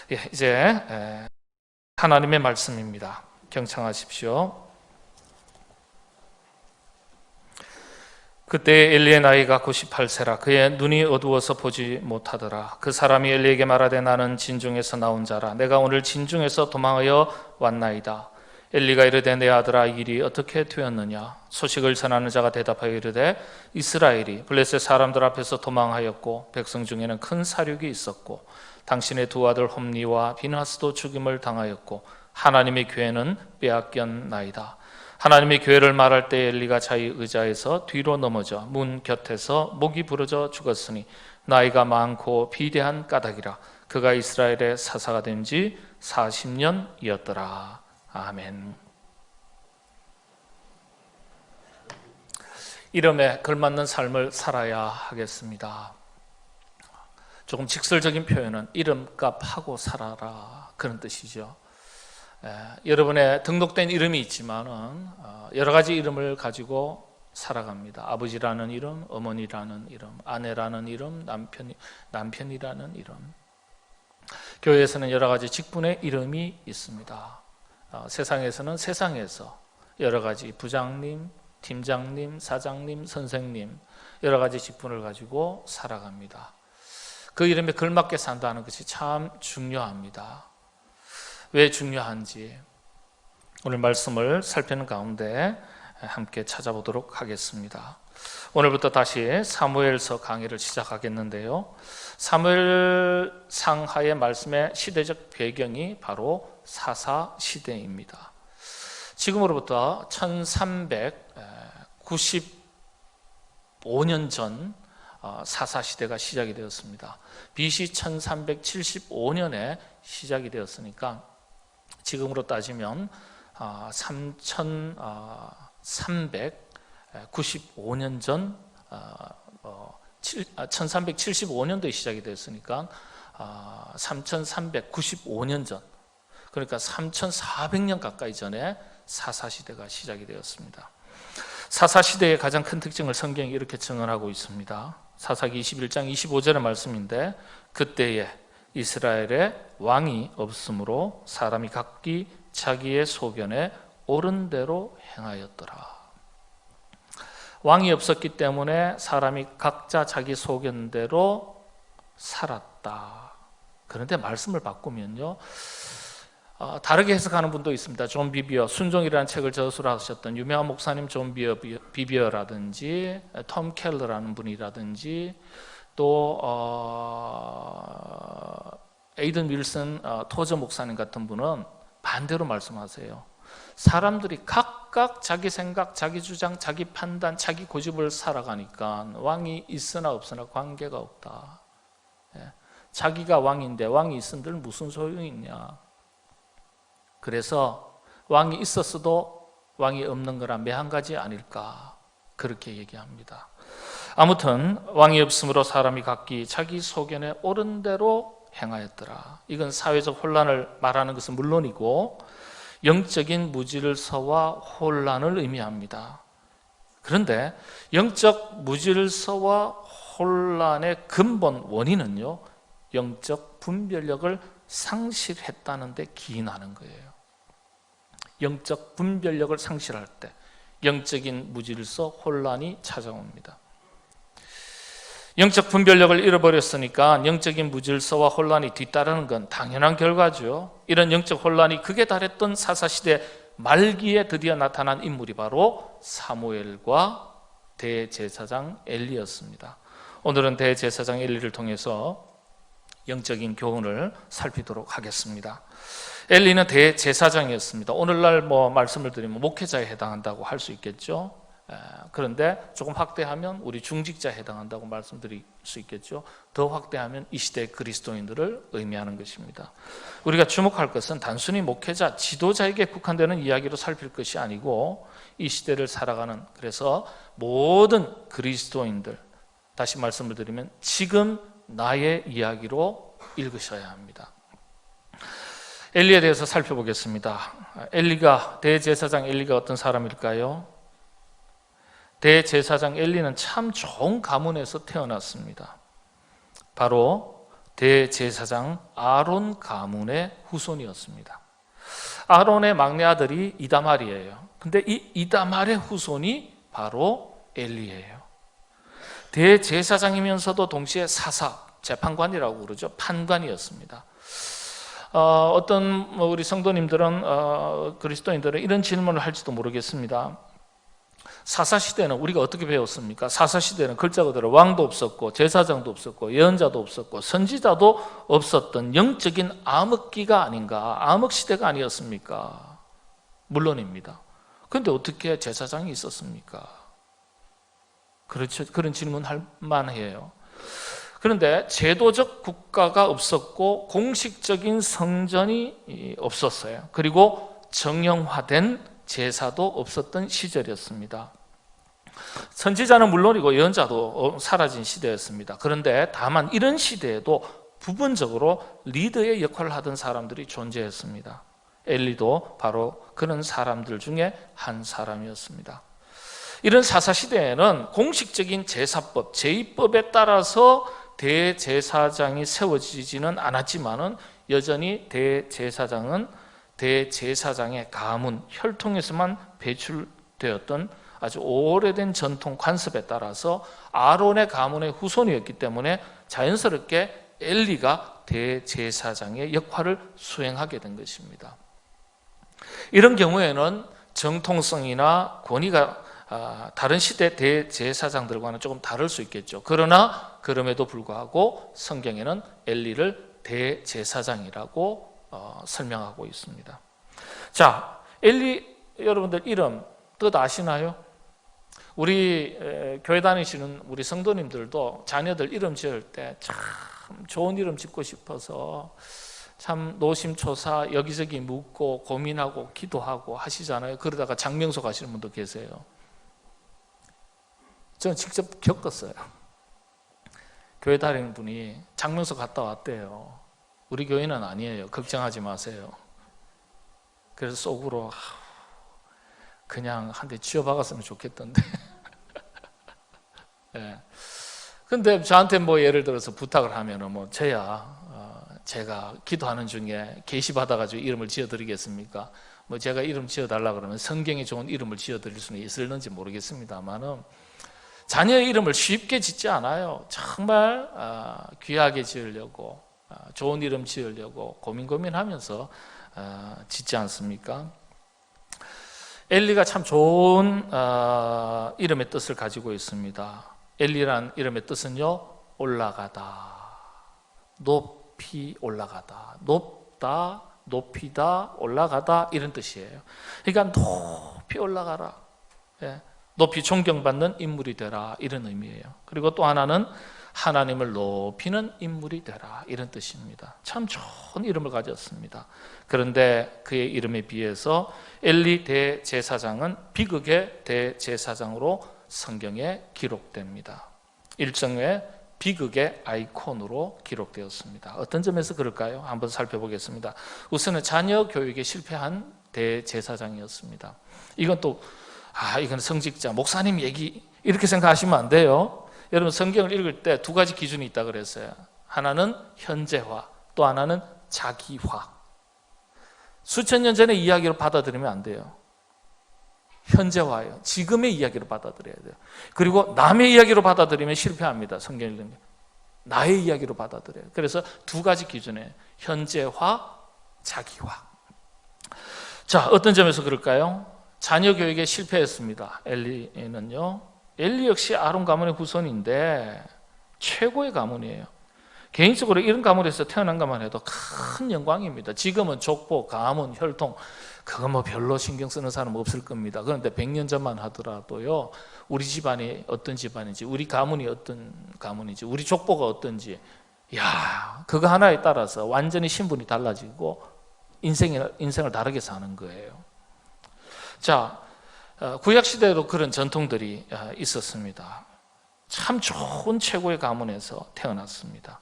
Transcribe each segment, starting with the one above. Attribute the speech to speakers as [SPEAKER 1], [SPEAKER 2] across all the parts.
[SPEAKER 1] 이제 하나님의 말씀입니다. 경청하십시오. 그때 엘리의 나이가 98세라. 그의 눈이 어두워서 보지 못하더라. 그 사람이 엘리에게 말하되 나는 진중에서 나온 자라. 내가 오늘 진중에서 도망하여 왔나이다. 엘리가 이르되 내 아들아 이 일이 어떻게 되었느냐. 소식을 전하는 자가 대답하여 이르되 이스라엘이 블레셋 사람들 앞에서 도망하였고 백성 중에는 큰 사륙이 있었고 당신의 두 아들 홈니와 비나스도 죽임을 당하였고 하나님의 교회는 빼앗겼나이다. 하나님의 교회를 말할 때 엘리가 자기 의자에서 뒤로 넘어져 문 곁에서 목이 부러져 죽었으니 나이가 많고 비대한 까닭이라. 그가 이스라엘의 사사가 된 지 40년이었더라. 아멘. 이름에 걸맞는 삶을 살아야 하겠습니다. 조금 직설적인 표현은 이름값하고 살아라, 그런 뜻이죠. 여러분의 등록된 이름이 있지만은 여러 가지 이름을 가지고 살아갑니다. 아버지라는 이름, 어머니라는 이름, 아내라는 이름, 남편이라는 이름. 교회에서는 여러 가지 직분의 이름이 있습니다. 세상에서는 세상에서 여러 가지 부장님, 팀장님, 사장님, 선생님 여러 가지 직분을 가지고 살아갑니다. 그 이름에 걸맞게 산다는 것이 참 중요합니다. 왜 중요한지 오늘 말씀을 살피는 가운데 함께 찾아보도록 하겠습니다. 오늘부터 다시 사무엘서 강의를 시작하겠는데요. 사무엘 상하의 말씀의 시대적 배경이 바로 사사 시대입니다. 지금으로부터 1395년 전 사사 시대가 시작이 되었습니다. BC 1375년에 시작이 되었으니까 지금으로 따지면 3395년 전 1375년도에 시작이 되었으니까 3395년 전, 그러니까 3400년 가까이 전에 사사시대가 시작이 되었습니다. 사사시대의 가장 큰 특징을 성경이 이렇게 증언하고 있습니다. 사사기 21장 25절의 말씀인데 그때에 이스라엘에 왕이 없으므로 사람이 각기 자기의 소견에 옳은 대로 행하였더라. 왕이 없었기 때문에 사람이 각자 자기 소견대로 살았다. 그런데 말씀을 바꾸면요, 다르게 해석하는 분도 있습니다. 존 비비어, 순종이라는 책을 저술하셨던 유명한 목사님 존 비비어라든지 톰 켈러라는 분이라든지 또 에이든 윌슨 토저 목사님 같은 분은 반대로 말씀하세요. 사람들이 각각 자기 생각, 자기 주장, 자기 판단, 자기 고집을 살아가니까 왕이 있으나 없으나 관계가 없다. 자기가 왕인데 왕이 있은들 무슨 소용이 있냐. 그래서 왕이 있었어도 왕이 없는 거란 매한가지 아닐까, 그렇게 얘기합니다. 아무튼 왕이 없으므로 사람이 각기 자기 소견에 옳은 대로 행하였더라. 이건 사회적 혼란을 말하는 것은 물론이고 영적인 무질서와 혼란을 의미합니다. 그런데 영적 무질서와 혼란의 근본 원인은요, 영적 분별력을 상실했다는 데 기인하는 거예요. 영적 분별력을 상실할 때 영적인 무질서, 혼란이 찾아옵니다. 영적 분별력을 잃어버렸으니까 영적인 무질서와 혼란이 뒤따르는 건 당연한 결과죠. 이런 영적 혼란이 극에 달했던 사사시대 말기에 드디어 나타난 인물이 바로 사무엘과 대제사장 엘리였습니다. 오늘은 대제사장 엘리를 통해서 영적인 교훈을 살피도록 하겠습니다. 엘리는 대제사장이었습니다. 오늘날 말씀을 드리면 목회자에 해당한다고 할 수 있겠죠. 그런데 조금 확대하면 우리 중직자에 해당한다고 말씀드릴 수 있겠죠. 더 확대하면 이 시대의 그리스도인들을 의미하는 것입니다. 우리가 주목할 것은 단순히 목회자, 지도자에게 국한되는 이야기로 살필 것이 아니고 이 시대를 살아가는, 그래서 모든 그리스도인들, 다시 말씀을 드리면 지금 나의 이야기로 읽으셔야 합니다. 엘리에 대해서 살펴보겠습니다. 대제사장 엘리가 어떤 사람일까요? 대제사장 엘리는 참 좋은 가문에서 태어났습니다. 바로 대제사장 아론 가문의 후손이었습니다. 아론의 막내 아들이 이다말이에요. 근데 이 이다말의 후손이 바로 엘리예요. 대제사장이면서도 동시에 사사, 재판관이라고 그러죠. 판관이었습니다. 어떤 우리 성도님들은 그리스도인들은 이런 질문을 할지도 모르겠습니다. 사사시대는 우리가 어떻게 배웠습니까? 사사시대는 글자 그대로 왕도 없었고 제사장도 없었고 예언자도 없었고 선지자도 없었던 영적인 암흑기가 아닌가, 암흑시대가 아니었습니까? 물론입니다. 그런데 어떻게 제사장이 있었습니까? 그렇죠. 그런 질문할 만해요. 그런데 제도적 국가가 없었고 공식적인 성전이 없었어요. 그리고 정형화된 제사도 없었던 시절이었습니다. 선지자는 물론이고 예언자도 사라진 시대였습니다. 그런데 다만 이런 시대에도 부분적으로 리더의 역할을 하던 사람들이 존재했습니다. 엘리도 바로 그런 사람들 중에 한 사람이었습니다. 이런 사사시대에는 공식적인 제사법, 제의법에 따라서 대제사장이 세워지지는 않았지만은 여전히 대제사장의 가문, 혈통에서만 배출되었던 아주 오래된 전통 관습에 따라서 아론의 가문의 후손이었기 때문에 자연스럽게 엘리가 대제사장의 역할을 수행하게 된 것입니다. 이런 경우에는 정통성이나 권위가 다른 시대 대제사장들과는 조금 다를 수 있겠죠. 그러나 그럼에도 불구하고 성경에는 엘리를 대제사장이라고 설명하고 있습니다. 자, 엘리 여러분들 이름 뜻 아시나요? 우리 교회 다니시는 우리 성도님들도 자녀들 이름 지을 때 참 좋은 이름 짓고 싶어서 참 노심초사 여기저기 묻고 고민하고 기도하고 하시잖아요. 그러다가 장명소 가시는 분도 계세요. 저는 직접 겪었어요. 교회 다니는 분이 장명소 갔다 왔대요. 우리 교회는 아니에요. 걱정하지 마세요. 그래서 속으로 그냥 한 대 쥐어박았으면 좋겠던데. 네. 근데 저한테 뭐 예를 들어서 부탁을 하면은 뭐 제가 기도하는 중에 계시 받아가지고 이름을 지어드리겠습니까? 뭐 제가 이름 지어달라 그러면 성경에 좋은 이름을 지어드릴 수는 있을는지 모르겠습니다만은 자녀의 이름을 쉽게 짓지 않아요. 정말 귀하게 지으려고 좋은 이름 지으려고 고민하면서 짓지 않습니까? 엘리가 참 좋은 이름의 뜻을 가지고 있습니다. 엘리란 이름의 뜻은요, 올라가다, 높이 올라가다, 높다, 높이다, 올라가다 이런 뜻이에요. 그러니까 높이 올라가라, 높이 존경받는 인물이 되라 이런 의미예요. 그리고 또 하나는 하나님을 높이는 인물이 되라 이런 뜻입니다. 참 좋은 이름을 가졌습니다. 그런데 그의 이름에 비해서 엘리 대제사장은 비극의 대제사장으로 성경에 기록됩니다. 일종의 비극의 아이콘으로 기록되었습니다. 어떤 점에서 그럴까요? 한번 살펴보겠습니다. 우선은 자녀 교육에 실패한 대제사장이었습니다. 이건 또 이건 성직자, 목사님 얘기 이렇게 생각하시면 안 돼요. 여러분 성경을 읽을 때 두 가지 기준이 있다 그랬어요. 하나는 현재화, 또 하나는 자기화. 수천 년 전의 이야기로 받아들이면 안 돼요. 현재화예요. 지금의 이야기로 받아들여야 돼요. 그리고 남의 이야기로 받아들이면 실패합니다. 성경 읽는 게. 나의 이야기로 받아들여요. 그래서 두 가지 기준이에요. 현재화, 자기화. 자, 어떤 점에서 그럴까요? 자녀 교육에 실패했습니다. 엘리는요. 엘리 역시 아론 가문의 후손인데 최고의 가문이에요. 개인적으로 이런 가문에서 태어난 것만 해도 큰 영광입니다. 지금은 족보, 가문, 혈통 그거 뭐 별로 신경 쓰는 사람은 없을 겁니다. 그런데 100년 전만 하더라도요, 우리 집안이 어떤 집안인지, 우리 가문이 어떤 가문인지, 우리 족보가 어떤지, 그거 하나에 따라서 완전히 신분이 달라지고 인생을 다르게 사는 거예요. 자, 구약 시대에도 그런 전통들이 있었습니다. 참 좋은 최고의 가문에서 태어났습니다.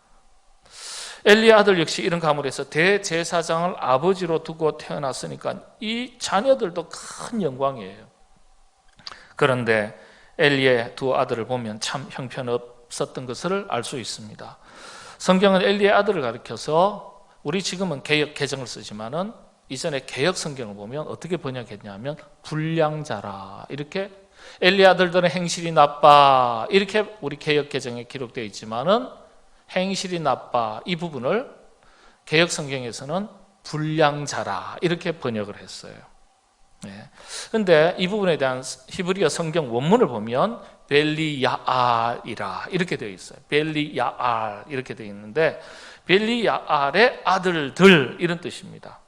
[SPEAKER 1] 엘리의 아들 역시 이런 가문에서 대제사장을 아버지로 두고 태어났으니까 이 자녀들도 큰 영광이에요. 그런데 엘리의 두 아들을 보면 참 형편없었던 것을 알 수 있습니다. 성경은 엘리의 아들을 가리켜서 우리 지금은 개역 개정을 쓰지만은 이전에 개역 성경을 보면 어떻게 번역했냐면 불량자라 이렇게 엘리 아들들은 행실이 나빠 이렇게 우리 개역 개정에 기록되어 있지만은 행실이 나빠 이 부분을 개역 성경에서는 불량자라 이렇게 번역을 했어요. 그런데 이 부분에 대한 히브리어 성경 원문을 보면 벨리야알이라 이렇게 되어 있어요. 벨리야알 이렇게 되어 있는데 벨리야알의 아들들 이런 뜻입니다.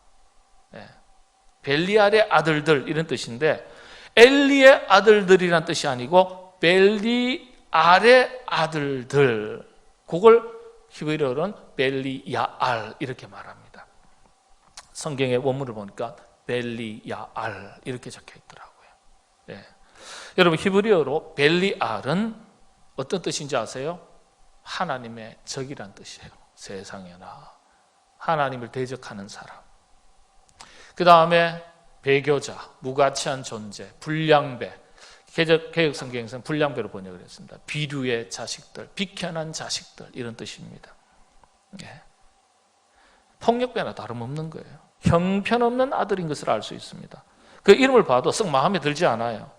[SPEAKER 1] 벨리알의 아들들 이런 뜻인데 엘리의 아들들이란 뜻이 아니고 벨리알의 아들들 그걸 히브리어로는 벨리야알 이렇게 말합니다. 성경의 원문을 보니까 벨리야알 이렇게 적혀 있더라고요. 여러분 히브리어로 벨리알은 어떤 뜻인지 아세요? 하나님의 적이란 뜻이에요. 세상에나 하나님을 대적하는 사람. 그 다음에 배교자, 무가치한 존재, 불량배. 개역 성경에서는 불량배로 번역을 했습니다. 비류의 자식들, 비천한 자식들 이런 뜻입니다. 폭력배나 다름없는 거예요. 형편없는 아들인 것을 알 수 있습니다. 그 이름을 봐도 썩 마음에 들지 않아요.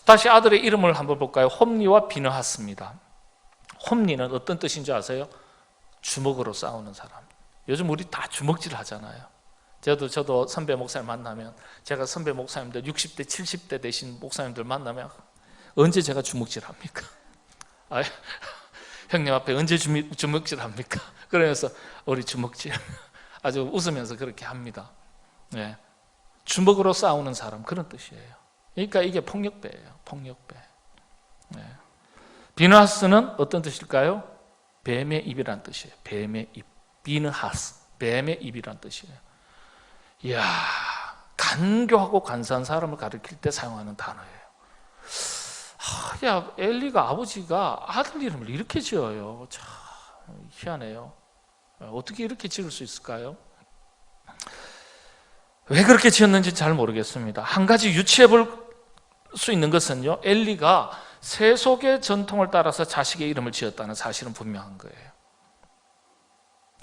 [SPEAKER 1] 다시 아들의 이름을 한번 볼까요? 홈리와 비느하스입니다. 홈리는 어떤 뜻인지 아세요? 주먹으로 싸우는 사람. 요즘 우리 다 주먹질 하잖아요. 저도 선배 목사님 만나면 제가 선배 목사님들 60대 70대 되신 목사님들 만나면 언제 제가 주먹질 합니까? 형님 앞에 언제 주먹질 합니까? 그러면서 우리 주먹질 아주 웃으면서 그렇게 합니다. 주먹으로 싸우는 사람 그런 뜻이에요. 그러니까 이게 폭력배예요. 폭력배. 비느하스는 어떤 뜻일까요? 뱀의 입이란 뜻이에요. 뱀의 입. 비느하스. 뱀의 입이란 뜻이에요. 이야, 간교하고 간사한 사람을 가리킬 때 사용하는 단어예요. 야, 엘리가 아버지가 아들 이름을 이렇게 지어요. 참 희한해요. 어떻게 이렇게 지을 수 있을까요? 왜 그렇게 지었는지 잘 모르겠습니다. 한 가지 유추해 볼 수 있는 것은요, 엘리가 세속의 전통을 따라서 자식의 이름을 지었다는 사실은 분명한 거예요.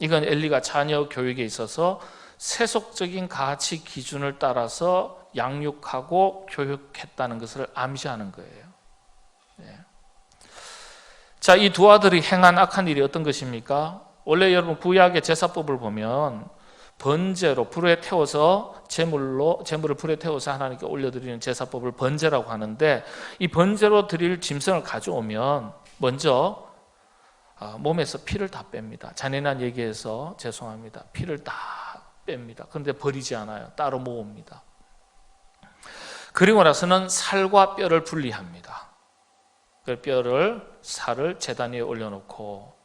[SPEAKER 1] 이건 엘리가 자녀 교육에 있어서 세속적인 가치 기준을 따라서 양육하고 교육했다는 것을 암시하는 거예요. 자, 이 두 아들이 행한 악한 일이 어떤 것입니까? 원래 여러분 구약의 제사법을 보면 번제로 불에 태워서 제물을 불에 태워서 하나님께 올려드리는 제사법을 번제라고 하는데 이 번제로 드릴 짐승을 가져오면 먼저 몸에서 피를 다 뺍니다. 잔인한 얘기해서 죄송합니다. 피를 다 뺍니다. 그런데 버리지 않아요. 따로 모읍니다. 그리고 나서는 살과 뼈를 분리합니다. 그 살을 제단 위에 올려놓고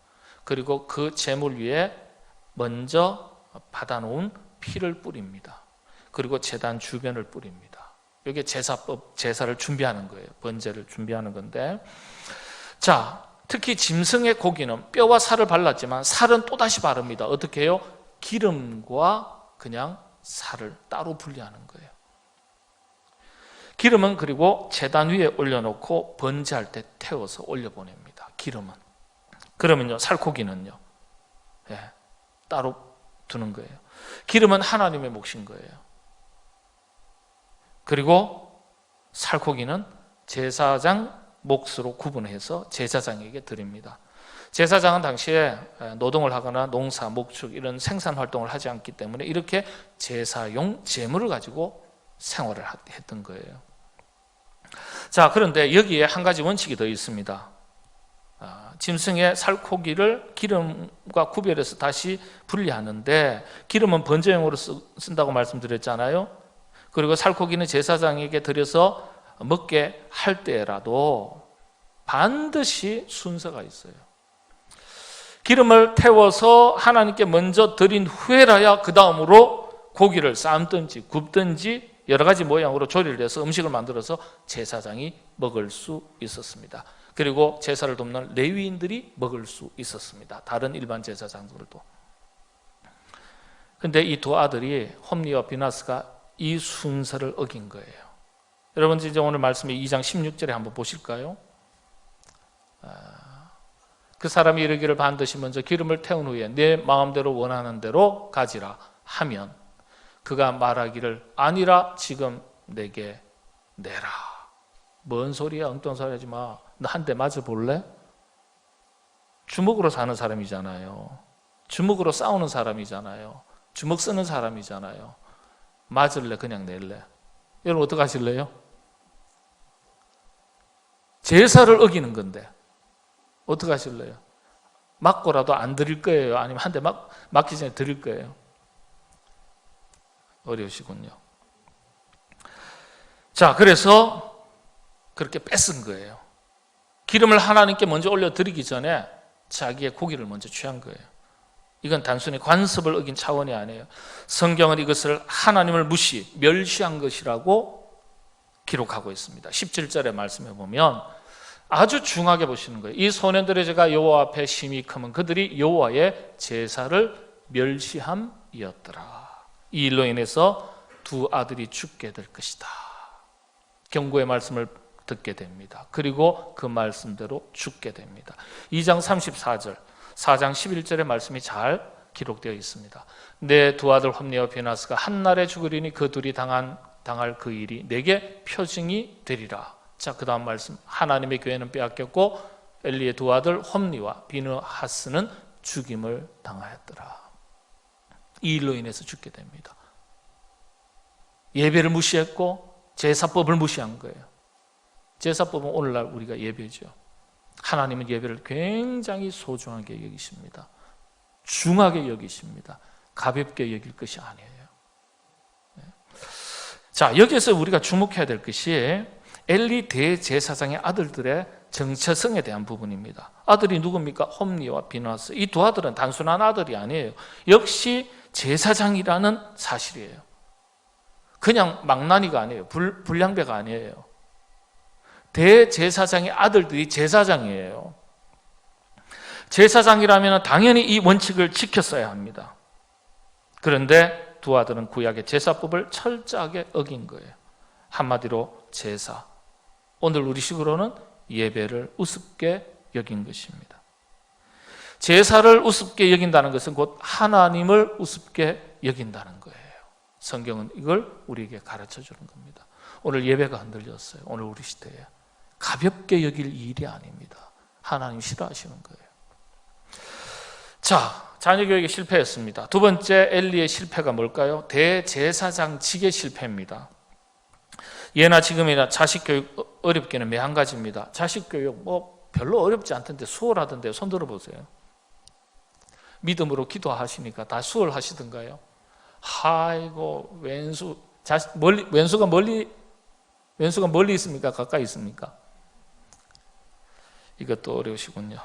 [SPEAKER 1] 그리고 그 제물 위에 먼저 받아놓은 피를 뿌립니다. 그리고 제단 주변을 뿌립니다. 이게 제사를 준비하는 거예요. 번제를 준비하는 건데, 자, 특히 짐승의 고기는 뼈와 살을 발랐지만 살은 또다시 바릅니다. 어떻게 해요? 기름과 그냥 살을 따로 분리하는 거예요. 기름은 그리고 제단 위에 올려놓고 번제할 때 태워서 올려보냅니다. 기름은. 그러면요, 살코기는요, 따로 두는 거예요. 기름은 하나님의 몫인 거예요. 그리고 살코기는 제사장 몫으로 구분해서 제사장에게 드립니다. 제사장은 당시에 노동을 하거나 농사, 목축 이런 생산 활동을 하지 않기 때문에 이렇게 제사용 제물을 가지고 생활을 했던 거예요. 자, 그런데 여기에 한 가지 원칙이 더 있습니다. 짐승의 살코기를 기름과 구별해서 다시 분리하는데, 기름은 번제용으로 쓴다고 말씀드렸잖아요. 그리고 살코기는 제사장에게 드려서 먹게 할 때라도 반드시 순서가 있어요. 기름을 태워서 하나님께 먼저 드린 후에라야 그 다음으로 고기를 삶든지 굽든지 여러 가지 모양으로 조리를 해서 음식을 만들어서 제사장이 먹을 수 있었습니다. 그리고 제사를 돕는 레위인들이 먹을 수 있었습니다. 다른 일반 제사장들도. 그런데 이 두 아들이 홈리와 비느하스가 이 순서를 어긴 거예요. 여러분 이제 오늘 말씀의 2장 16절에 한번 보실까요? 그 사람이 이르기를 반드시 먼저 기름을 태운 후에 내 마음대로 원하는 대로 가지라 하면 그가 말하기를 아니라 지금 내게 내라. 뭔 소리야? 엉뚱한 소리 하지 마. 너 한 대 맞아 볼래? 주먹으로 사는 사람이잖아요. 주먹으로 싸우는 사람이잖아요. 주먹 쓰는 사람이잖아요. 맞을래? 그냥 낼래? 여러분 어떻게 하실래요? 제사를 어기는 건데 어떻게 하실래요? 맞고라도 안 드릴 거예요? 아니면 한 대 맞기 전에 드릴 거예요? 어려우시군요. 자, 그래서 그렇게 뺏은 거예요. 기름을 하나님께 먼저 올려드리기 전에 자기의 고기를 먼저 취한 거예요. 이건 단순히 관습을 어긴 차원이 아니에요. 성경은 이것을 하나님을 멸시한 것이라고 기록하고 있습니다. 17절의 말씀에 보면 아주 중하게 보시는 거예요. 이 소년들의 죄가 여호와 앞에 심히 크면 그들이 여호와의 제사를 멸시함이었더라. 이 일로 인해서 두 아들이 죽게 될 것이다. 경고의 말씀을 듣게 됩니다. 그리고 그 말씀대로 죽게 됩니다. 2장 34절, 4장 11절의 말씀이 잘 기록되어 있습니다. 내 두 아들 홈니와 비나스가 한날에 죽으리니 그 둘이 당할 그 일이 내게 표징이 되리라. 자, 그 다음 말씀. 하나님의 교회는 빼앗겼고 엘리의 두 아들 홈니와 비느하스는 죽임을 당하였더라. 이 일로 인해서 죽게 됩니다. 예배를 무시했고 제사법을 무시한 거예요. 제사법은 오늘날 우리가 예배죠. 하나님은 예배를 굉장히 소중하게 여기십니다. 중하게 여기십니다. 가볍게 여길 것이 아니에요. 자, 여기서 우리가 주목해야 될 것이 엘리 대제사장의 아들들의 정체성에 대한 부분입니다. 아들이 누굽니까? 홈니와 비느하스. 이 두 아들은 단순한 아들이 아니에요. 역시 제사장이라는 사실이에요. 그냥 망나니가 아니에요. 불량배가 아니에요. 대제사장의 아들들이 제사장이에요. 제사장이라면 당연히 이 원칙을 지켰어야 합니다. 그런데 두 아들은 구약의 제사법을 철저하게 어긴 거예요. 한마디로 제사. 오늘 우리식으로는 예배를 우습게 여긴 것입니다. 제사를 우습게 여긴다는 것은 곧 하나님을 우습게 여긴다는 거예요. 성경은 이걸 우리에게 가르쳐 주는 겁니다. 오늘 예배가 흔들렸어요. 오늘 우리 시대에 가볍게 여길 일이 아닙니다. 하나님 싫어하시는 거예요. 자, 자녀교육에 실패했습니다. 두 번째 엘리의 실패가 뭘까요? 대제사장직의 실패입니다. 예나 지금이나 자식교육 어렵기는 매한 가지입니다. 자식교육 별로 어렵지 않던데 수월하던데 손 들어보세요. 믿음으로 기도하시니까 다 수월하시던가요? 아이고 왼수가 멀리 있습니까? 가까이 있습니까? 이것도 어려우시군요.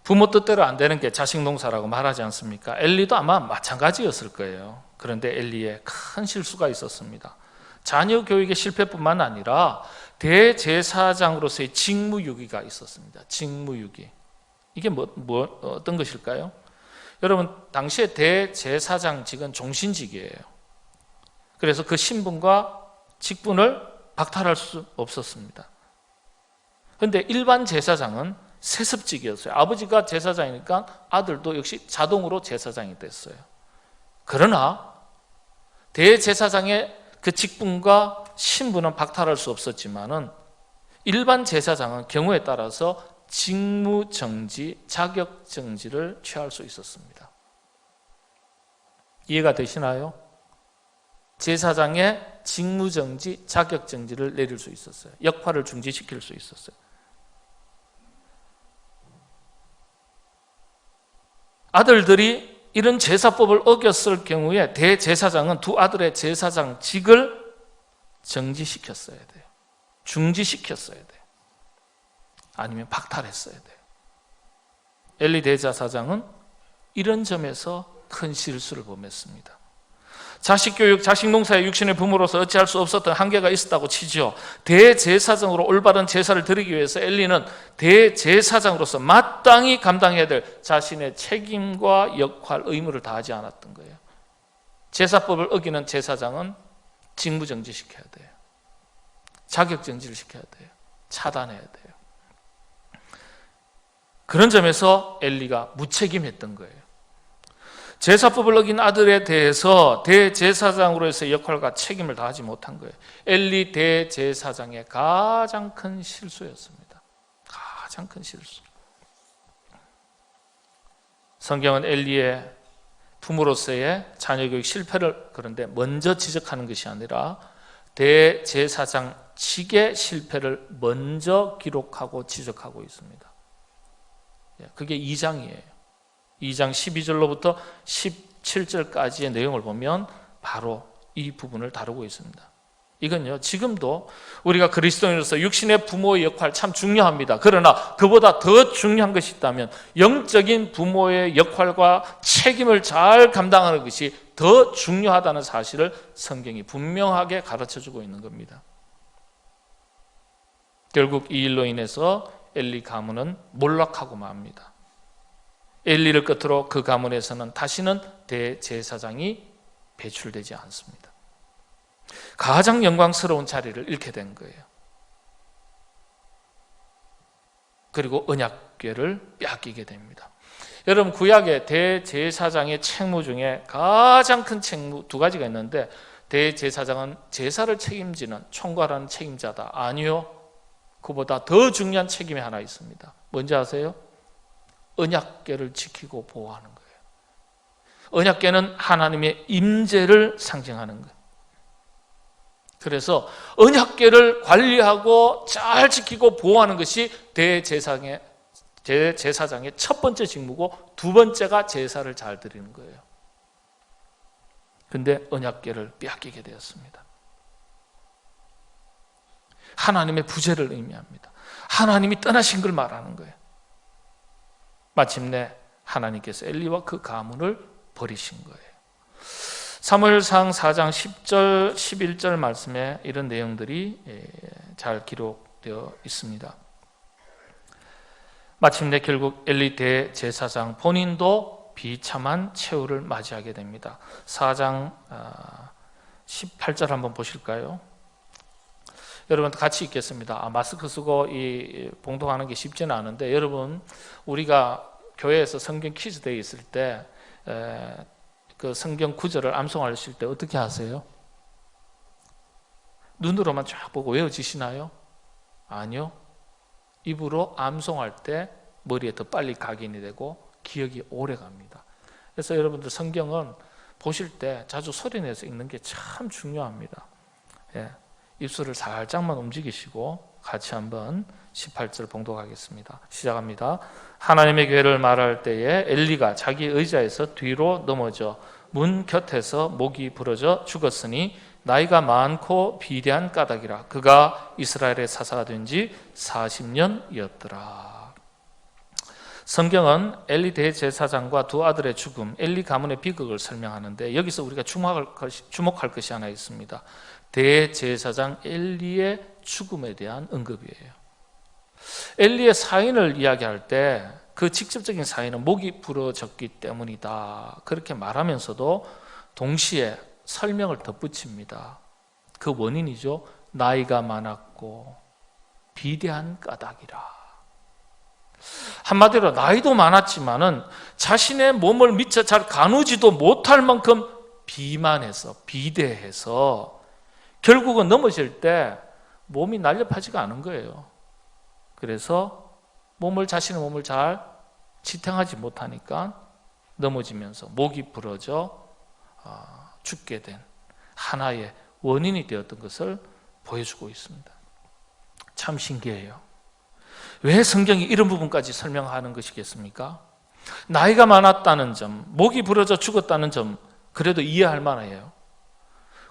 [SPEAKER 1] 부모 뜻대로 안 되는 게 자식 농사라고 말하지 않습니까? 엘리도 아마 마찬가지였을 거예요. 그런데 엘리의 큰 실수가 있었습니다. 자녀 교육의 실패뿐만 아니라 대제사장으로서의 직무유기가 있었습니다. 직무유기. 이게 어떤 것일까요? 여러분, 당시에 대제사장직은 종신직이에요. 그래서 그 신분과 직분을 박탈할 수 없었습니다. 그런데 일반 제사장은 세습직이었어요. 아버지가 제사장이니까 아들도 역시 자동으로 제사장이 됐어요. 그러나 대제사장의 그 직분과 신분은 박탈할 수 없었지만은 일반 제사장은 경우에 따라서 직무정지, 자격정지를 취할 수 있었습니다. 이해가 되시나요? 제사장의 직무정지, 자격정지를 내릴 수 있었어요. 역할을 중지시킬 수 있었어요. 아들들이 이런 제사법을 어겼을 경우에 대제사장은 두 아들의 제사장직을 정지시켰어야 돼요. 중지시켰어야 돼요. 아니면 박탈했어야 돼요. 엘리 대제사장은 이런 점에서 큰 실수를 범했습니다. 자식교육, 자식농사의 육신의 부모로서 어찌할 수 없었던 한계가 있었다고 치죠. 대제사장으로 올바른 제사를 드리기 위해서 엘리는 대제사장으로서 마땅히 감당해야 될 자신의 책임과 역할, 의무를 다하지 않았던 거예요. 제사법을 어기는 제사장은 직무정지시켜야 돼요. 자격정지를 시켜야 돼요. 차단해야 돼요. 그런 점에서 엘리가 무책임했던 거예요. 제사법을 어긴 아들에 대해서 대제사장으로서의 역할과 책임을 다하지 못한 거예요. 엘리 대제사장의 가장 큰 실수였습니다. 가장 큰 실수. 성경은 엘리의 부모로서의 자녀 교육 실패를 그런데 먼저 지적하는 것이 아니라 대제사장 측의 실패를 먼저 기록하고 지적하고 있습니다. 그게 2장이에요. 2장 12절로부터 17절까지의 내용을 보면 바로 이 부분을 다루고 있습니다. 이건요, 지금도 우리가 그리스도인으로서 육신의 부모의 역할 참 중요합니다. 그러나 그보다 더 중요한 것이 있다면 영적인 부모의 역할과 책임을 잘 감당하는 것이 더 중요하다는 사실을 성경이 분명하게 가르쳐주고 있는 겁니다. 결국 이 일로 인해서 엘리 가문은 몰락하고 맙니다. 엘리를 끝으로 그 가문에서는 다시는 대제사장이 배출되지 않습니다. 가장 영광스러운 자리를 잃게 된 거예요. 그리고 언약궤를 빼앗기게 됩니다. 여러분, 구약의 대제사장의 책무 중에 가장 큰 책무 두 가지가 있는데, 대제사장은 제사를 책임지는 총괄하는 책임자다. 아니요, 그보다 더 중요한 책임이 하나 있습니다. 뭔지 아세요? 언약궤를 지키고 보호하는 거예요. 언약궤는 하나님의 임재를 상징하는 거예요. 그래서 언약궤를 관리하고 잘 지키고 보호하는 것이 대제사장의 첫 번째 직무고, 두 번째가 제사를 잘 드리는 거예요. 그런데 언약궤를 빼앗기게 되었습니다. 하나님의 부재를 의미합니다. 하나님이 떠나신 걸 말하는 거예요. 마침내 하나님께서 엘리와 그 가문을 버리신 거예요. 사무엘상 4장 10절, 11절 말씀에 이런 내용들이 잘 기록되어 있습니다. 마침내 결국 엘리 대제사장 본인도 비참한 최후를 맞이하게 됩니다. 4장 18절 한번 보실까요? 여러분 같이 읽겠습니다. 마스크 쓰고 이 봉독하는 게 쉽지는 않은데, 여러분, 우리가 교회에서 성경 퀴즈 대회 있을 때 그 성경 구절을 암송하실 때 어떻게 하세요? 눈으로만 쫙 보고 외워지시나요? 아니요. 입으로 암송할 때 머리에 더 빨리 각인이 되고 기억이 오래 갑니다. 그래서 여러분들 성경은 보실 때 자주 소리내서 읽는 게 참 중요합니다. 입술을 살짝만 움직이시고 같이 한번 18절 봉독하겠습니다. 시작합니다. 하나님의 교회를 말할 때에 엘리가 자기 의자에서 뒤로 넘어져 문 곁에서 목이 부러져 죽었으니 나이가 많고 비대한 까닭이라. 그가 이스라엘의 사사가 된 지 40년이었더라. 성경은 엘리 대제사장과 두 아들의 죽음, 엘리 가문의 비극을 설명하는데, 여기서 우리가 주목할 것이 하나 있습니다. 대제사장 엘리의 죽음에 대한 언급이에요. 엘리의 사인을 이야기할 때 그 직접적인 사인은 목이 부러졌기 때문이다, 그렇게 말하면서도 동시에 설명을 덧붙입니다. 그 원인이죠. 나이가 많았고 비대한 까닭이라. 한마디로 나이도 많았지만은 자신의 몸을 미처 잘 가누지도 못할 만큼 비만해서, 비대해서 결국은 넘어질 때 몸이 날렵하지가 않은 거예요. 그래서 자신의 몸을 잘 지탱하지 못하니까 넘어지면서 목이 부러져 죽게 된 하나의 원인이 되었던 것을 보여주고 있습니다. 참 신기해요. 왜 성경이 이런 부분까지 설명하는 것이겠습니까? 나이가 많았다는 점, 목이 부러져 죽었다는 점, 그래도 이해할 만해요.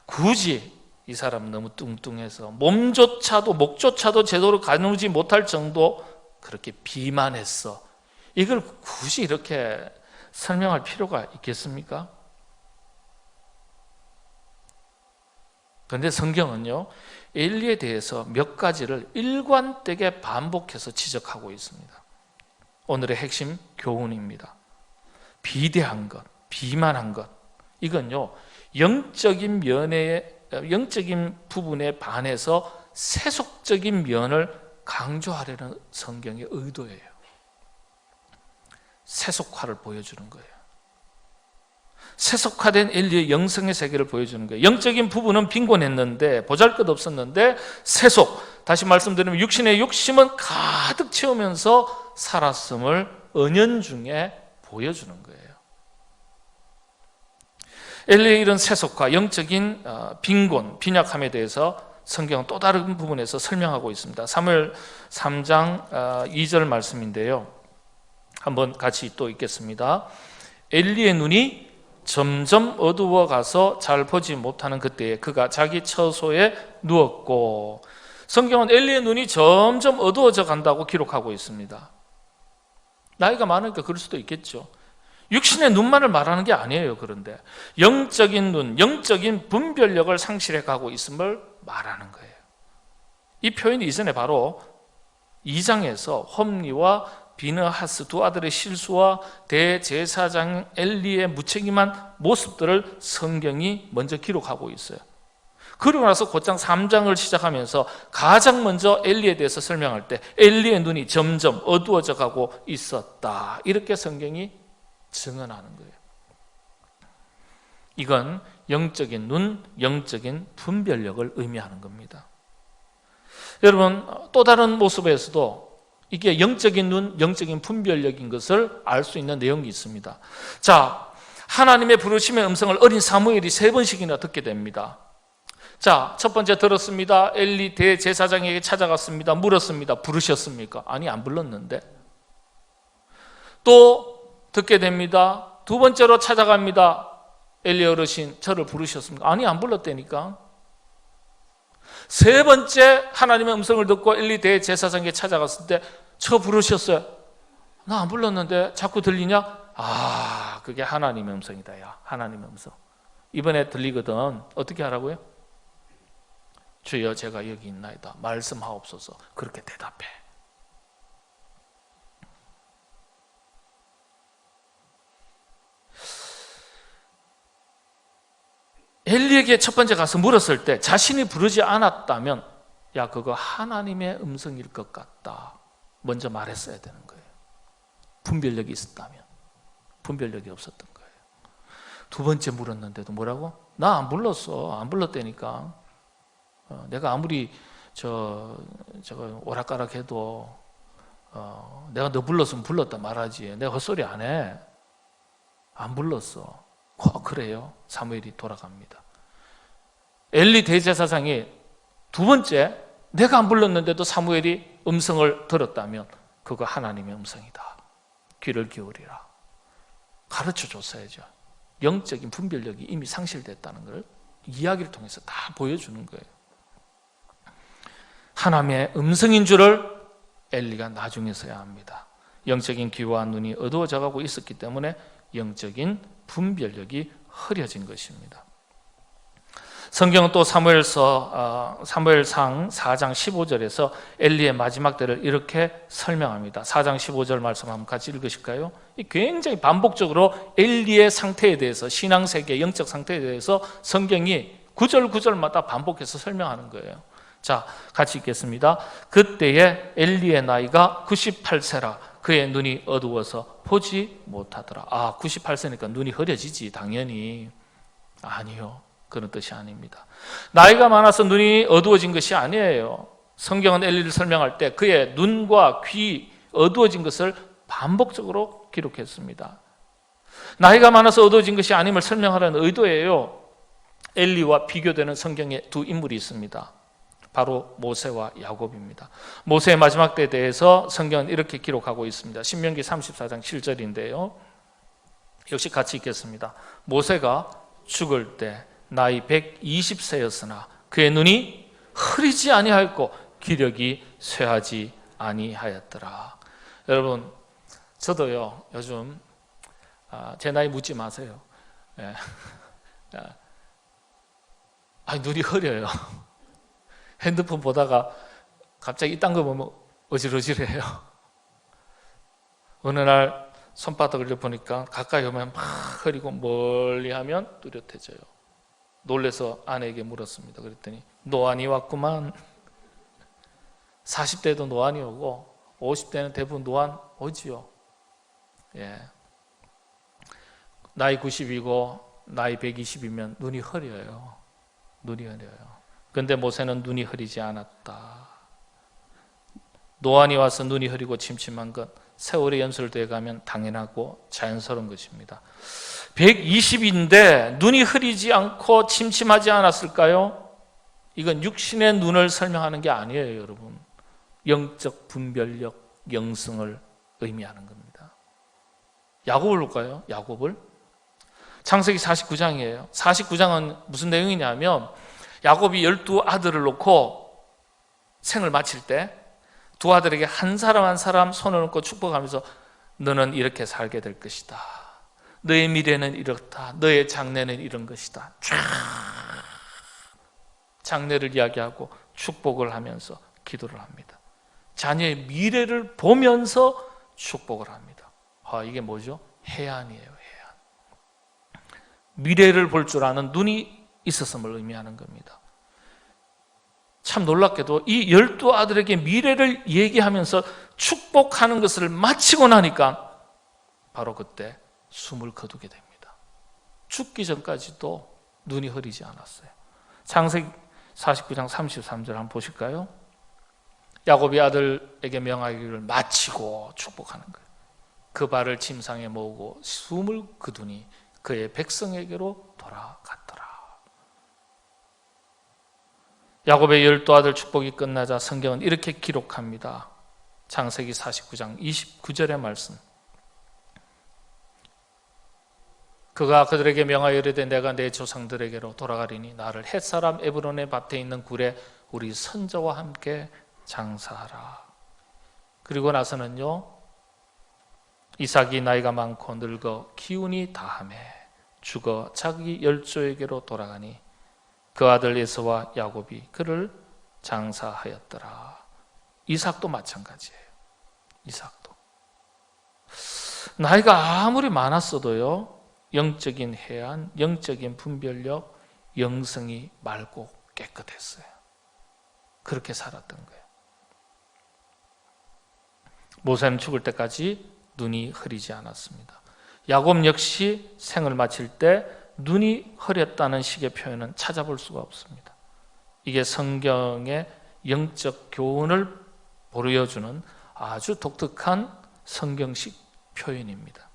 [SPEAKER 1] 굳이 이 사람 너무 뚱뚱해서 목조차도 제대로 가누지 못할 정도 그렇게 비만했어, 이걸 굳이 이렇게 설명할 필요가 있겠습니까? 그런데 성경은요, 엘리에 대해서 몇 가지를 일관되게 반복해서 지적하고 있습니다. 오늘의 핵심 교훈입니다. 비대한 것, 비만한 것, 이건요 영적인 부분에 반해서 세속적인 면을 강조하려는 성경의 의도예요. 세속화를 보여주는 거예요. 세속화된 엘리의 영성의 세계를 보여주는 거예요. 영적인 부분은 빈곤했는데, 보잘것없었는데 세속, 다시 말씀드리면 육신의 욕심은 가득 채우면서 살았음을 은연중에 보여주는 거예요. 엘리의 이런 세속화, 영적인 빈곤, 빈약함에 대해서 성경은 또 다른 부분에서 설명하고 있습니다. 사무엘 3장 2절 말씀인데요, 한번 같이 또 읽겠습니다. 엘리의 눈이 점점 어두워가서 잘 보지 못하는 그때에 그가 자기 처소에 누웠고, 성경은 엘리의 눈이 점점 어두워져 간다고 기록하고 있습니다. 나이가 많으니까 그럴 수도 있겠죠. 육신의 눈만을 말하는 게 아니에요. 그런데 영적인 눈, 영적인 분별력을 상실해 가고 있음을 말하는 거예요. 이 표현이 이전에 바로 2장에서 홈리와 비느하스 두 아들의 실수와 대제사장 엘리의 무책임한 모습들을 성경이 먼저 기록하고 있어요. 그러고 나서 곧장 3장을 시작하면서 가장 먼저 엘리에 대해서 설명할 때 엘리의 눈이 점점 어두워져 가고 있었다, 이렇게 성경이 증언하는 거예요. 이건 영적인 눈, 영적인 분별력을 의미하는 겁니다. 여러분, 또 다른 모습에서도 이게 영적인 눈, 영적인 분별력인 것을 알 수 있는 내용이 있습니다. 자, 하나님의 부르심의 음성을 어린 사무엘이 3번씩이나 듣게 됩니다. 자, 첫 번째 들었습니다. 엘리 대제사장에게 찾아갔습니다. 물었습니다. 부르셨습니까? 아니, 안 불렀는데. 또 듣게 됩니다. 두 번째로 찾아갑니다. 엘리 어르신, 저를 부르셨습니까? 아니, 안 불렀다니까. 세 번째 하나님의 음성을 듣고 엘리 대제사장에게 찾아갔을 때, 저 부르셨어요. 나 안 불렀는데 자꾸 들리냐? 아, 그게 하나님의 음성이다. 야, 하나님의 음성. 이번에 들리거든. 어떻게 하라고요? 주여, 제가 여기 있나이다. 말씀하옵소서. 그렇게 대답해. 엘리에게 첫 번째 가서 물었을 때 자신이 부르지 않았다면, 야, 그거 하나님의 음성일 것 같다, 먼저 말했어야 되는 거예요. 분별력이 있었다면. 분별력이 없었던 거예요. 두 번째 물었는데도 뭐라고? 나 안 불렀어. 안 불렀다니까. 내가 아무리 저거 오락가락해도 내가 너 불렀으면 불렀다 말하지. 내가 헛소리 안 해. 안 불렀어. 그래요? 사무엘이 돌아갑니다. 엘리 대제사장이 두 번째, 내가 안 불렀는데도 사무엘이 음성을 들었다면 그거 하나님의 음성이다. 귀를 기울이라. 가르쳐 줬어야죠. 영적인 분별력이 이미 상실됐다는 걸 이야기를 통해서 다 보여주는 거예요. 하나님의 음성인 줄을 엘리가 나중에서야 합니다. 영적인 귀와 눈이 어두워져 가고 있었기 때문에 영적인 분별력이 흐려진 것입니다. 성경은 또 사무엘상 4장 15절에서 엘리의 마지막 때를 이렇게 설명합니다. 4장 15절 말씀 한번 같이 읽으실까요? 굉장히 반복적으로 엘리의 상태에 대해서, 신앙세계 영적 상태에 대해서 성경이 구절 구절마다 반복해서 설명하는 거예요. 자, 같이 읽겠습니다. 그때에 엘리의 나이가 98세라 그의 눈이 어두워서 보지 못하더라. 아, 98세니까 눈이 흐려지지 당연히. 아니요, 그런 뜻이 아닙니다. 나이가 많아서 눈이 어두워진 것이 아니에요. 성경은 엘리를 설명할 때 그의 눈과 귀 어두워진 것을 반복적으로 기록했습니다. 나이가 많아서 어두워진 것이 아님을 설명하라는 의도예요. 엘리와 비교되는 성경에 두 인물이 있습니다. 바로 모세와 야곱입니다. 모세의 마지막 때에 대해서 성경은 이렇게 기록하고 있습니다. 신명기 34장 7절인데요. 역시 같이 읽겠습니다. 모세가 죽을 때 나이 120세였으나 그의 눈이 흐리지 아니하였고 기력이 쇠하지 아니하였더라. 여러분, 저도요 요즘 제 나이 묻지 마세요. 눈이 흐려요. 핸드폰 보다가 갑자기 이딴 거 보면 어질어질해요. 어느 날 손바닥을 보니까 가까이 오면 막 흐리고 멀리 하면 뚜렷해져요. 놀래서 아내에게 물었습니다. 그랬더니 노안이 왔구만. 40대도 노안이 오고 50대는 대부분 노안 오지요. 예. 나이 90이고 나이 120이면 눈이 흐려요. 눈이 흐려요. 근데 모세는 눈이 흐리지 않았다. 노안이 와서 눈이 흐리고 침침한 것, 세월의 연술되어 가면 당연하고 자연스러운 것입니다. 120인데 눈이 흐리지 않고 침침하지 않았을까요? 이건 육신의 눈을 설명하는 게 아니에요, 여러분. 영적 분별력, 영성을 의미하는 겁니다. 야곱을 볼까요? 야곱을. 창세기 49장이에요. 49장은 무슨 내용이냐면 야곱이 12아들을 놓고 생을 마칠 때 두 아들에게 한 사람 한 사람 손을 얹고 축복하면서 너는 이렇게 살게 될 것이다. 너의 미래는 이렇다. 너의 장래는 이런 것이다. 쫙 장래를 이야기하고 축복을 하면서 기도를 합니다. 자녀의 미래를 보면서 축복을 합니다. 이게 뭐죠? 해안이에요. 해안. 미래를 볼 줄 아는 눈이 있었음을 의미하는 겁니다. 참 놀랍게도 이 12아들에게 미래를 얘기하면서 축복하는 것을 마치고 나니까 바로 그때 숨을 거두게 됩니다. 죽기 전까지도 눈이 흐리지 않았어요. 창세기 49장 33절 한번 보실까요? 야곱이 아들에게 명하기를 마치고 축복하는 거예요. 그 발을 침상에 모으고 숨을 거두니 그의 백성에게로 돌아갔더라. 야곱의 12아들 축복이 끝나자 성경은 이렇게 기록합니다. 창세기 49장 29절의 말씀. 그가 그들에게 명하여 이르되 내가 내 조상들에게로 돌아가리니 나를 헷사람 에브론의 밭에 있는 굴에 우리 선조와 함께 장사하라. 그리고 나서는요, 이삭이 나이가 많고 늙어 기운이 다하매 죽어 자기 열조에게로 돌아가니 그 아들 에서와 야곱이 그를 장사하였더라. 이삭도 마찬가지예요. 이삭도 나이가 아무리 많았어도요, 영적인 해안, 영적인 분별력, 영성이 맑고 깨끗했어요. 그렇게 살았던 거예요. 모세는 죽을 때까지 눈이 흐리지 않았습니다. 야곱 역시 생을 마칠 때 눈이 흐렸다는 식의 표현은 찾아볼 수가 없습니다. 이게 성경의 영적 교훈을 보여주는 아주 독특한 성경식 표현입니다.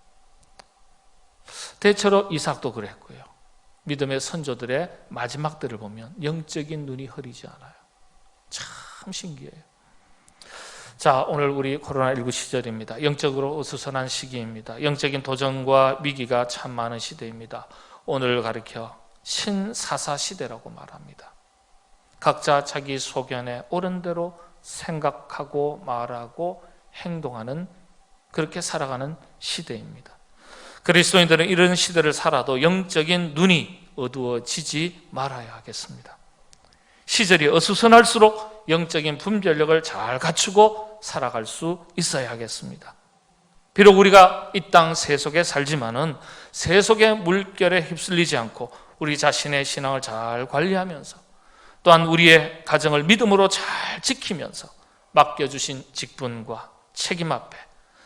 [SPEAKER 1] 대체로 이삭도 그랬고요. 믿음의 선조들의 마지막 때를 보면 영적인 눈이 흐리지 않아요. 참 신기해요. 자, 오늘 우리 코로나19 시절입니다. 영적으로 어수선한 시기입니다. 영적인 도전과 위기가 참 많은 시대입니다. 오늘 가리켜 신사사 시대라고 말합니다. 각자 자기 소견에 옳은 대로 생각하고 말하고 행동하는, 그렇게 살아가는 시대입니다. 그리스도인들은 이런 시대를 살아도 영적인 눈이 어두워지지 말아야 하겠습니다. 시절이 어수선할수록 영적인 분별력을 잘 갖추고 살아갈 수 있어야 하겠습니다. 비록 우리가 이 땅 세속에 살지만은 세속의 물결에 휩쓸리지 않고 우리 자신의 신앙을 잘 관리하면서 또한 우리의 가정을 믿음으로 잘 지키면서 맡겨주신 직분과 책임 앞에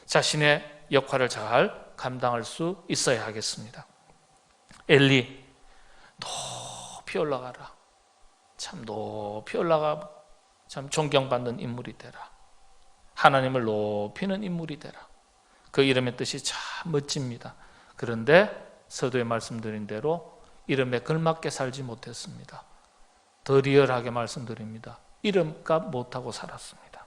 [SPEAKER 1] 자신의 역할을 잘 감당할 수 있어야 하겠습니다. 엘리, 높이 올라가라. 참 높이 올라가 참 존경받는 인물이 되라. 하나님을 높이는 인물이 되라. 그 이름의 뜻이 참 멋집니다. 그런데 서두에 말씀드린 대로 이름에 걸맞게 살지 못했습니다. 더 리얼하게 말씀드립니다. 이름값 못하고 살았습니다.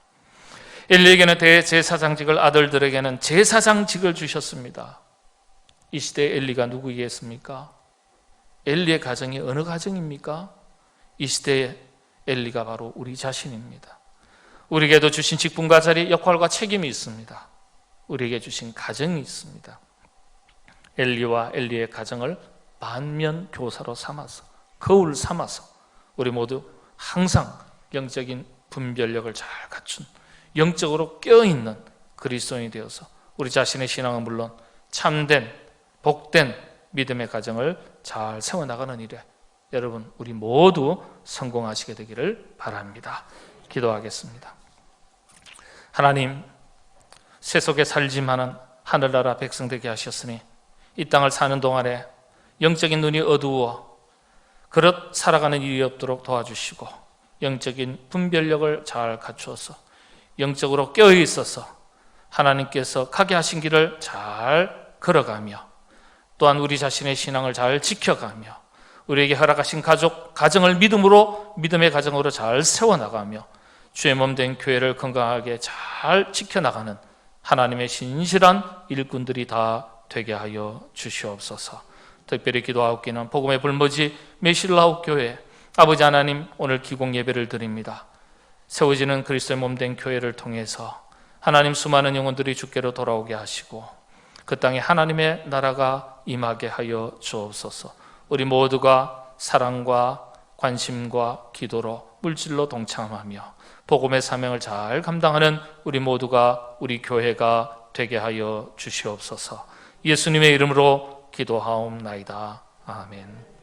[SPEAKER 1] 엘리에게는 대제사장직을, 아들들에게는 제사장직을 주셨습니다. 이 시대의 엘리가 누구이겠습니까? 엘리의 가정이 어느 가정입니까? 이 시대의 엘리가 바로 우리 자신입니다. 우리에게도 주신 직분과 자리, 역할과 책임이 있습니다. 우리에게 주신 가정이 있습니다. 엘리와 엘리의 가정을 반면 교사로 삼아서, 거울 삼아서 우리 모두 항상 영적인 분별력을 잘 갖춘, 영적으로 껴있는 그리스도인이 되어서 우리 자신의 신앙은 물론 참된, 복된 믿음의 가정을 잘 세워나가는 일에 여러분 우리 모두 성공하시게 되기를 바랍니다. 기도하겠습니다. 하나님, 세속에 살지만은 하늘나라 백성 되게 하셨으니 이 땅을 사는 동안에 영적인 눈이 어두워 그릇 살아가는 일이 없도록 도와주시고 영적인 분별력을 잘 갖추어서 영적으로 깨어 있어서 하나님께서 가게 하신 길을 잘 걸어가며 또한 우리 자신의 신앙을 잘 지켜가며 우리에게 허락하신 가정을 믿음의 가정으로 잘 세워나가며 주의 몸 된 교회를 건강하게 잘 지켜나가는 하나님의 신실한 일꾼들이 다 되게 하여 주시옵소서. 특별히 기도하옵기는 복음의 불모지 메실라옥 교회 아버지 하나님, 오늘 기공 예배를 드립니다. 세워지는 그리스도의 몸 된 교회를 통해서 하나님 수많은 영혼들이 주께로 돌아오게 하시고 그 땅에 하나님의 나라가 임하게 하여 주옵소서. 우리 모두가 사랑과 관심과 기도로 물질로 동참하며 복음의 사명을 잘 감당하는 우리 모두가 우리 교회가 되게 하여 주시옵소서. 예수님의 이름으로 기도하옵나이다. 아멘.